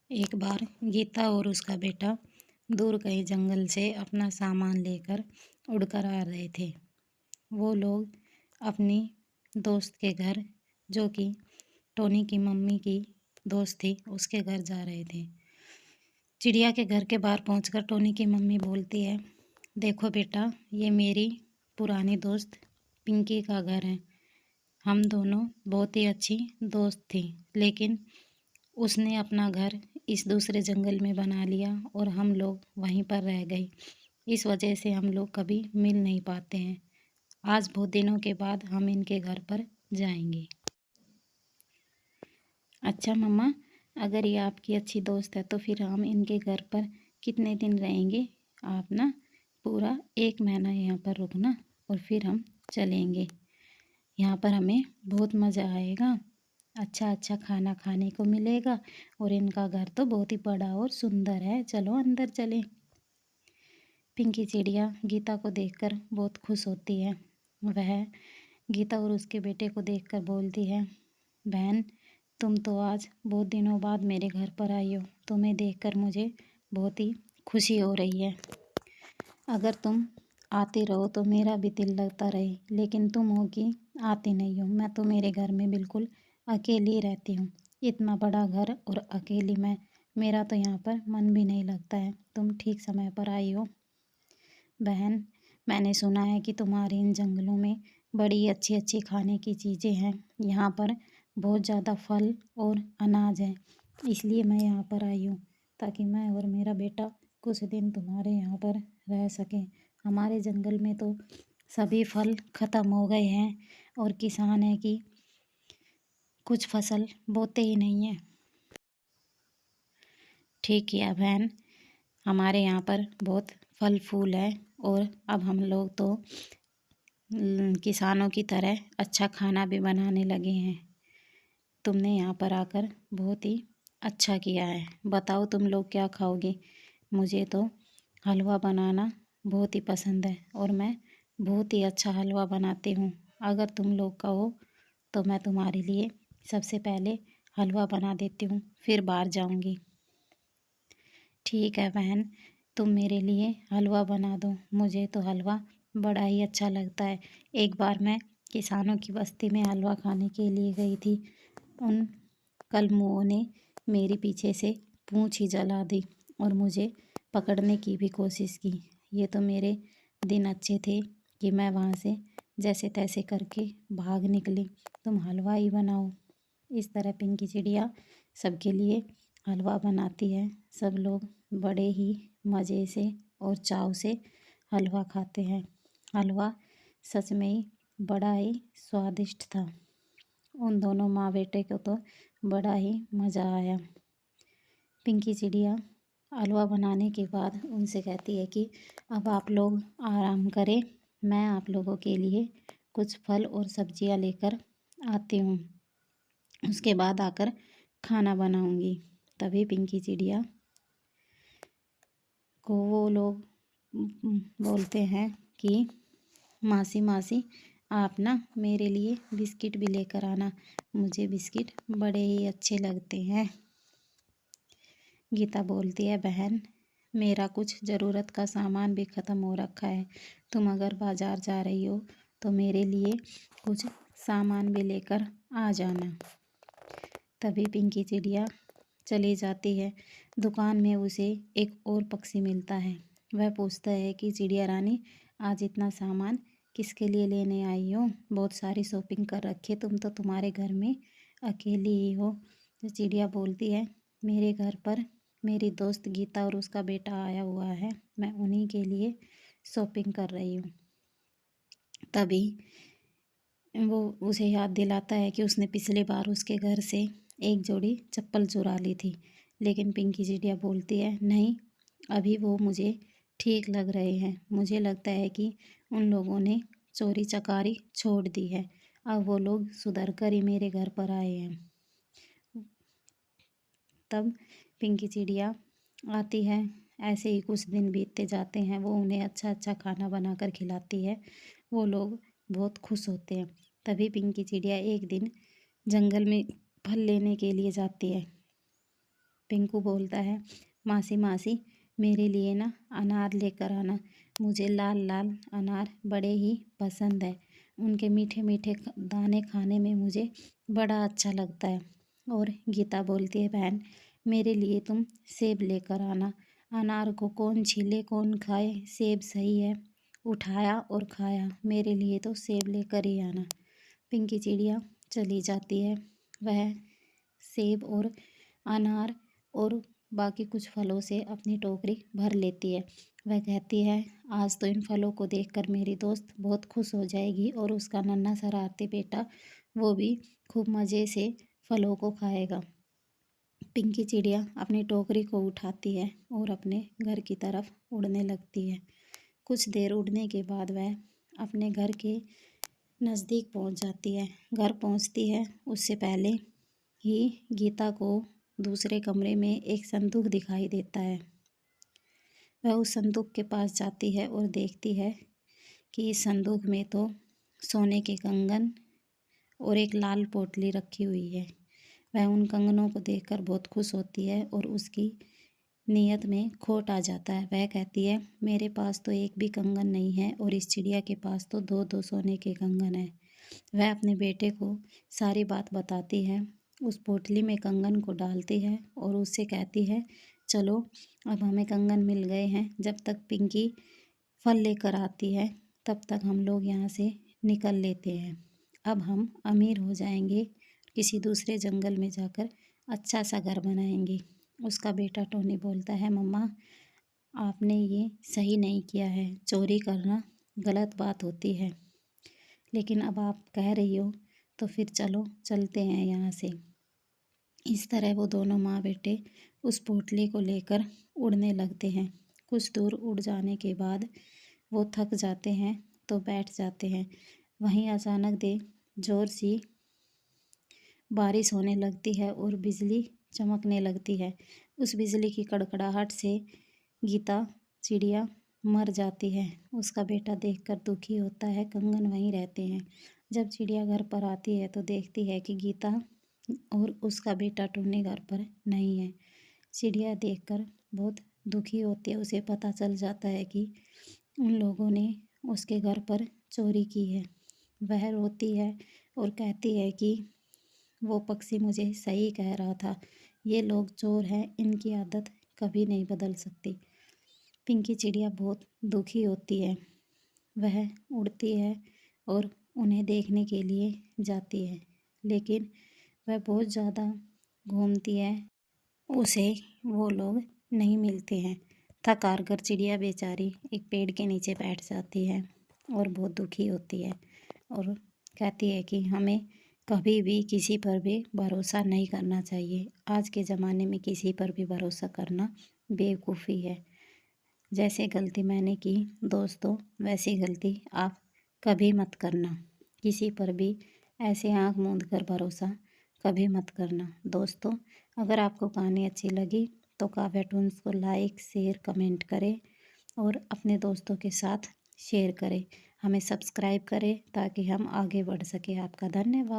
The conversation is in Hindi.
एक बार गीता और उसका बेटा दूर कहीं जंगल से अपना सामान लेकर उड़कर आ रहे थे। वो लोग अपनी दोस्त के घर, जो कि टोनी की मम्मी की दोस्त थी, उसके घर जा रहे थे। चिड़िया के घर के बाहर पहुंचकर टोनी की मम्मी बोलती है, देखो बेटा, ये मेरी पुरानी दोस्त पिंकी का घर है। हम दोनों बहुत ही अच्छी दोस्त थी, लेकिन उसने अपना घर इस दूसरे जंगल में बना लिया और हम लोग वहीं पर रह गए। इस वजह से हम लोग कभी मिल नहीं पाते हैं। आज बहुत दिनों के बाद हम इनके घर पर जाएंगे। अच्छा मम्मा, अगर ये आपकी अच्छी दोस्त है तो फिर हम इनके घर पर कितने दिन रहेंगे? आप ना पूरा 1 महीना यहाँ पर रुकना और फिर हम चलेंगे। यहाँ पर हमें बहुत मज़ा आएगा। अच्छा अच्छा खाना खाने को मिलेगा और इनका घर तो बहुत ही बड़ा और सुंदर है। चलो अंदर चलें। पिंकी चिड़िया गीता को देखकर बहुत खुश होती है। वह गीता और उसके बेटे को देखकर बोलती है, बहन, तुम तो आज बहुत दिनों बाद मेरे घर पर आई हो। तुम्हें देखकर मुझे बहुत ही खुशी हो रही है। अगर तुम आती रहो तो मेरा भी दिल लगता रहे, लेकिन तुम हो कि आती नहीं हो। मैं तो मेरे घर में बिल्कुल अकेली रहती हूँ। इतना बड़ा घर और अकेली मैं, मेरा तो यहाँ पर मन भी नहीं लगता है। तुम ठीक समय पर आई हो। बहन, मैंने सुना है कि तुम्हारे इन जंगलों में बड़ी अच्छी अच्छी खाने की चीज़ें हैं। यहाँ पर बहुत ज़्यादा फल और अनाज है, इसलिए मैं यहाँ पर आई हूँ, ताकि मैं और मेरा बेटा कुछ दिन तुम्हारे यहाँ पर रह सकें। हमारे जंगल में तो सभी फल ख़त्म हो गए हैं और किसान है कि कुछ फसल बोते ही नहीं हैं। ठीक किया बहन, हमारे यहाँ पर बहुत फल फूल है और अब हम लोग तो किसानों की तरह अच्छा खाना भी बनाने लगे हैं। तुमने यहाँ पर आकर बहुत ही अच्छा किया है। बताओ तुम लोग क्या खाओगे? मुझे तो हलवा बनाना बहुत ही पसंद है और मैं बहुत ही अच्छा हलवा बनाती हूँ। अगर तुम लोग कहो तो मैं तुम्हारे लिए सबसे पहले हलवा बना देती हूँ, फिर बाहर जाऊँगी। ठीक है बहन, तुम मेरे लिए हलवा बना दो। मुझे तो हलवा बड़ा ही अच्छा लगता है। एक बार मैं किसानों की बस्ती में हलवा खाने के लिए गई थी। उन कलमुओं ने मेरे पीछे से पूंछ ही जला दी और मुझे पकड़ने की भी कोशिश की। ये तो मेरे दिन अच्छे थे कि मैं वहाँ से जैसे तैसे करके भाग निकली। तुम हलवा ही बनाओ। इस तरह पिंकी चिड़िया सबके लिए हलवा बनाती है। सब लोग बड़े ही मज़े से और चाव से हलवा खाते हैं। हलवा सच में ही बड़ा ही स्वादिष्ट था। उन दोनों माँ बेटे को तो बड़ा ही मज़ा आया। पिंकी चिड़िया हलवा बनाने के बाद उनसे कहती है कि अब आप लोग आराम करें, मैं आप लोगों के लिए कुछ फल और सब्जियां लेकर आती हूँ। उसके बाद आकर खाना बनाऊंगी। तभी पिंकी चिड़िया को वो लोग बोलते हैं कि मासी मासी, आप ना मेरे लिए बिस्किट भी लेकर आना। मुझे बिस्किट बड़े ही अच्छे लगते हैं। गीता बोलती है, बहन, मेरा कुछ ज़रूरत का सामान भी ख़त्म हो रखा है। तुम अगर बाज़ार जा रही हो तो मेरे लिए कुछ सामान भी लेकर आ जाना। तभी पिंकी चिड़िया चली जाती है। दुकान में उसे एक और पक्षी मिलता है। वह पूछता है कि चिड़िया रानी, आज इतना सामान किसके लिए लेने आई हो? बहुत सारी शॉपिंग कर रखी है, तुम तो तुम्हारे घर में अकेली ही हो। तो चिड़िया बोलती है, मेरे घर पर मेरी दोस्त गीता और उसका बेटा आया हुआ है, मैं उन्हीं के लिए शॉपिंग कर रही हूँ। तभी वो उसे याद दिलाता है कि उसने पिछली बार उसके घर से एक जोड़ी चप्पल चुरा ली थी। लेकिन पिंकी चिड़िया बोलती है, नहीं, अभी वो मुझे ठीक लग रहे हैं। मुझे लगता है कि उन लोगों ने चोरी चकारी छोड़ दी है। अब वो लोग सुधर कर ही मेरे घर पर आए हैं। तब पिंकी चिड़िया आती है। ऐसे ही कुछ दिन बीतते जाते हैं। वो उन्हें अच्छा अच्छा खाना बनाकर खिलाती है। वो लोग बहुत खुश होते हैं। तभी पिंकी चिड़िया एक दिन जंगल में फल लेने के लिए जाती है। पिंकू बोलता है, मासी मासी मेरे लिए ना अनार लेकर आना, मुझे लाल लाल अनार बड़े ही पसंद है। उनके मीठे मीठे दाने खाने में मुझे बड़ा अच्छा लगता है। और गीता बोलती है, बहन मेरे लिए तुम सेब लेकर आना, अनार को कौन छीले कौन खाए, सेब सही है, उठाया और खाया, मेरे लिए तो सेब लेकर ही आना। पिंकी चिड़िया चली जाती है। वह सेब और अनार और बाकी कुछ फलों से अपनी टोकरी भर लेती है। वह कहती है, आज तो इन फलों को देखकर मेरी दोस्त बहुत खुश हो जाएगी और उसका नन्हा शरारती बेटा वो भी खूब मज़े से फलों को खाएगा। पिंकी चिड़िया अपनी टोकरी को उठाती है और अपने घर की तरफ उड़ने लगती है। कुछ देर उड़ने के बाद वह अपने घर के नज़दीक पहुंच जाती है। घर पहुंचती है उससे पहले ही गीता को दूसरे कमरे में एक संदूक दिखाई देता है। वह उस संदूक के पास जाती है और देखती है कि इस संदूक में तो सोने के कंगन और एक लाल पोटली रखी हुई है। वह उन कंगनों को देखकर बहुत खुश होती है और उसकी नीयत में खोट आ जाता है। वह कहती है, मेरे पास तो एक भी कंगन नहीं है और इस चिड़िया के पास तो दो दो सोने के कंगन हैं। वह अपने बेटे को सारी बात बताती है, उस पोटली में कंगन को डालती है और उससे कहती है, चलो अब हमें कंगन मिल गए हैं, जब तक पिंकी फल लेकर आती है तब तक हम लोग यहाँ से निकल लेते हैं। अब हम अमीर हो जाएंगे, किसी दूसरे जंगल में जाकर अच्छा सा घर बनाएंगे। उसका बेटा टोनी बोलता है, मम्मा आपने ये सही नहीं किया है, चोरी करना गलत बात होती है, लेकिन अब आप कह रही हो तो फिर चलो चलते हैं यहाँ से। इस तरह वो दोनों माँ बेटे उस पोटली को लेकर उड़ने लगते हैं। कुछ दूर उड़ जाने के बाद वो थक जाते हैं तो बैठ जाते हैं। वहीं अचानक जोर सी बारिश होने लगती है और बिजली चमकने लगती है। उस बिजली की कड़कड़ाहट से गीता चिड़िया मर जाती है। उसका बेटा देखकर दुखी होता है। कंगन वहीं रहते हैं। जब चिड़िया घर पर आती है तो देखती है कि गीता और उसका बेटा टोनी घर पर नहीं है। चिड़िया देखकर बहुत दुखी होती है। उसे पता चल जाता है कि उन लोगों ने उसके घर पर चोरी की है। वह रोती है और कहती है कि वो पक्षी मुझे सही कह रहा था, ये लोग चोर हैं, इनकी आदत कभी नहीं बदल सकती। पिंकी चिड़िया बहुत दुखी होती है। वह उड़ती है और उन्हें देखने के लिए जाती है, लेकिन वह बहुत ज़्यादा घूमती है, उसे वो लोग नहीं मिलते हैं। थक हार कर चिड़िया बेचारी एक पेड़ के नीचे बैठ जाती है और बहुत दुखी होती है और कहती है कि हमें कभी भी किसी पर भी भरोसा नहीं करना चाहिए। आज के ज़माने में किसी पर भी भरोसा करना बेवकूफ़ी है। जैसे गलती मैंने की दोस्तों, वैसी गलती आप कभी मत करना। किसी पर भी ऐसे आँख मूंद कर भरोसा कभी मत करना। दोस्तों, अगर आपको कहानी अच्छी लगी तो काव्या टून्स को लाइक शेयर कमेंट करें और अपने दोस्तों के साथ शेयर करें। हमें सब्सक्राइब करें ताकि हम आगे बढ़ सकें। आपका धन्यवाद।